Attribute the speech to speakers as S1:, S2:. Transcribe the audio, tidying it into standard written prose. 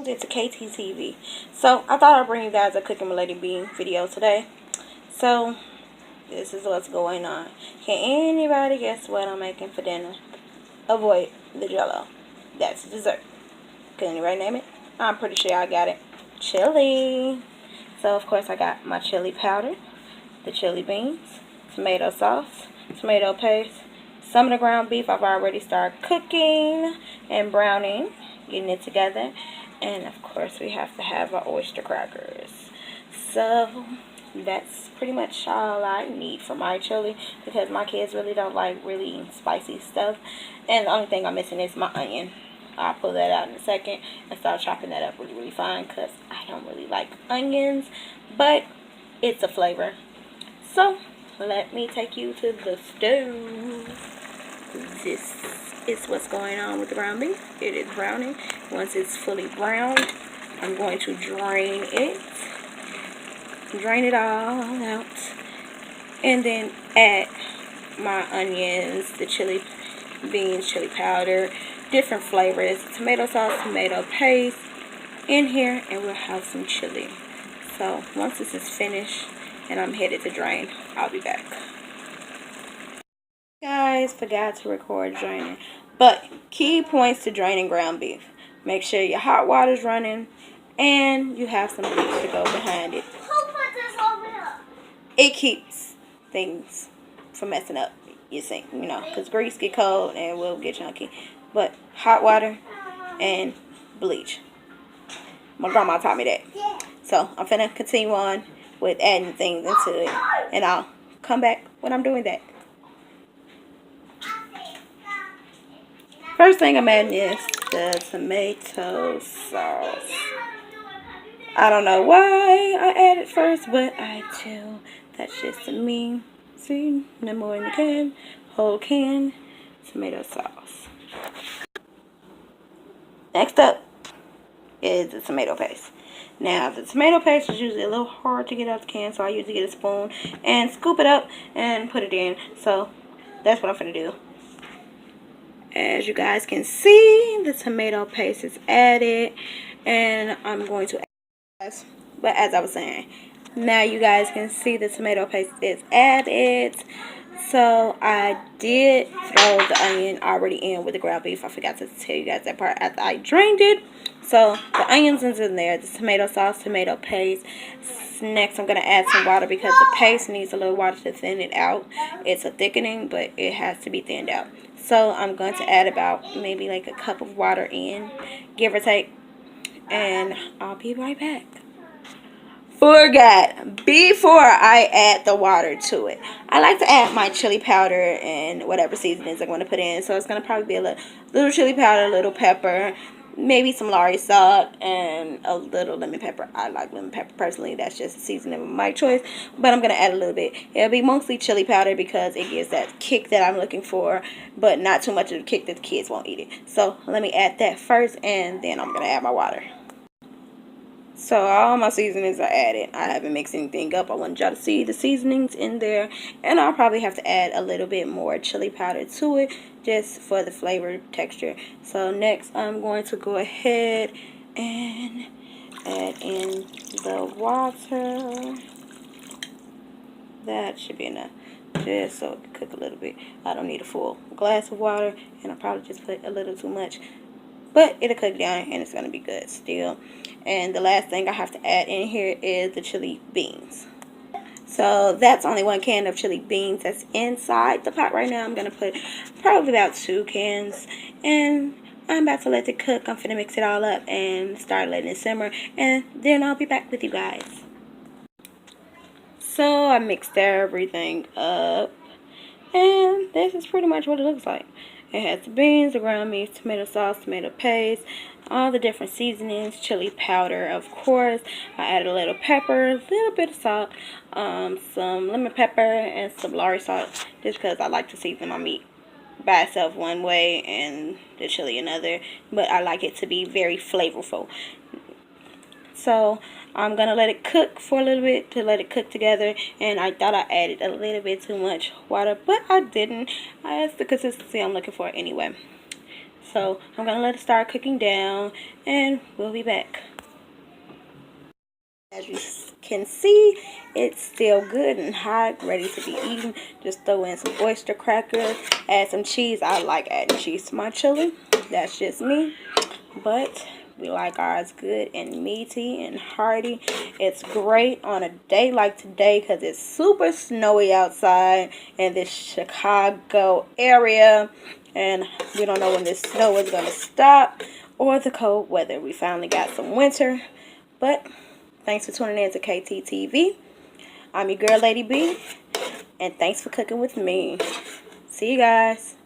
S1: world, it's a KTTV. So I thought I'd bring you guys a Cooking with LadyB video today. So this is what's going on. Can anybody guess what I'm making for dinner? Avoid the jello. That's dessert. Can anybody name it? I'm pretty sure I got it. Chili. So of course I got my chili powder, the chili beans, tomato sauce, tomato paste, some of the ground beef I've already started cooking and browning, getting it together, and of course we have to have our oyster crackers. So that's pretty much all I need for my chili because my kids really don't like really spicy stuff, and the only thing I'm missing is my onion. I'll pull that out in a second and start chopping that up really fine because I don't really like onions, but it's a flavor. So let me take you to the stove. This is what's going on with the ground beef. It is browning. Once it's fully browned, I'm going to drain it. Drain it all out. And then add my onions, the chili beans, chili powder, different flavors, tomato sauce, tomato paste in here, and we'll have some chili. So once this is finished and I'm headed to drain, I'll be back. Guys, forgot to record draining, but key points to draining ground beef: make sure your hot water's running and you have some bleach to go behind it.
S2: Who put this over here?
S1: It keeps things from messing up, you see, you know, because grease get cold and will get chunky. But hot water and bleach. My grandma taught me that. So I'm finna continue on with adding things into it, and I'll come back when I'm doing that. First thing I'm adding is the tomato sauce. I don't know why I added first, but I do. That's just me. See, no more in the can. Whole can tomato sauce. Next up is the tomato paste. Now, the tomato paste is usually a little hard to get out the can, so I usually get a spoon and scoop it up and put it in. So that's what I'm going to do. As you guys can see, the tomato paste is added, and I'm going to add, but as I was saying, now you guys can see the tomato paste is added. So I did throw the onion already in with the ground beef. I forgot to tell you guys that part after I drained it. So the onions is in there, the tomato sauce, tomato paste. Next I'm going to add some water because the paste needs a little water to thin it out. It's a thickening, but it has to be thinned out. So I'm going to add about maybe like a cup of water in, give or take. And I'll be right back. Forgot, before I add the water to it, I like to add my chili powder and whatever seasonings I'm going to put in. So it's going to probably be a little chili powder, a little pepper, maybe some Lari salt, and a little lemon pepper. I like lemon pepper personally. That's just a seasoning of my choice, but I'm going to add a little bit. It'll be mostly chili powder because it gives that kick that I'm looking for, but not too much of the kick that the kids won't eat it. So let me add that first, and then I'm going to add my water. So all my seasonings are added. I haven't mixed anything up. I want y'all to see the seasonings in there. And I'll probably have to add a little bit more chili powder to it just for the flavor texture. So next I'm going to go ahead and add in the water. That should be enough. Just so it can cook a little bit. I don't need a full glass of water. And I probably just put a little too much. But it'll cook down and it's going to be good still. And the last thing I have to add in here is the chili beans. So that's only 1 can of chili beans that's inside the pot right now. I'm going to put probably about 2 cans. And I'm about to let it cook. I'm going to mix it all up and start letting it simmer. And then I'll be back with you guys. So I mixed everything up. And this is pretty much what it looks like. It has the beans, the ground beef, tomato sauce, tomato paste, all the different seasonings, chili powder, of course. I added a little pepper, a little bit of salt, some lemon pepper, and some Lari salt, just because I like to season my meat by itself one way and the chili another. But I like it to be very flavorful. So I'm going to let it cook for a little bit to let it cook together. And I thought I added a little bit too much water, but I didn't. That's the consistency I'm looking for anyway. So I'm going to let it start cooking down, and we'll be back. As you can see, it's still good and hot, ready to be eaten. Just throw in some oyster crackers, add some cheese. I like adding cheese to my chili. That's just me. But we like ours good and meaty and hearty. It's great on a day like today because it's super snowy outside in this Chicago area. And we don't know when this snow is going to stop or the cold weather. We finally got some winter. But thanks for tuning in to KTTV. I'm your girl, Lady B. And thanks for cooking with me. See you guys.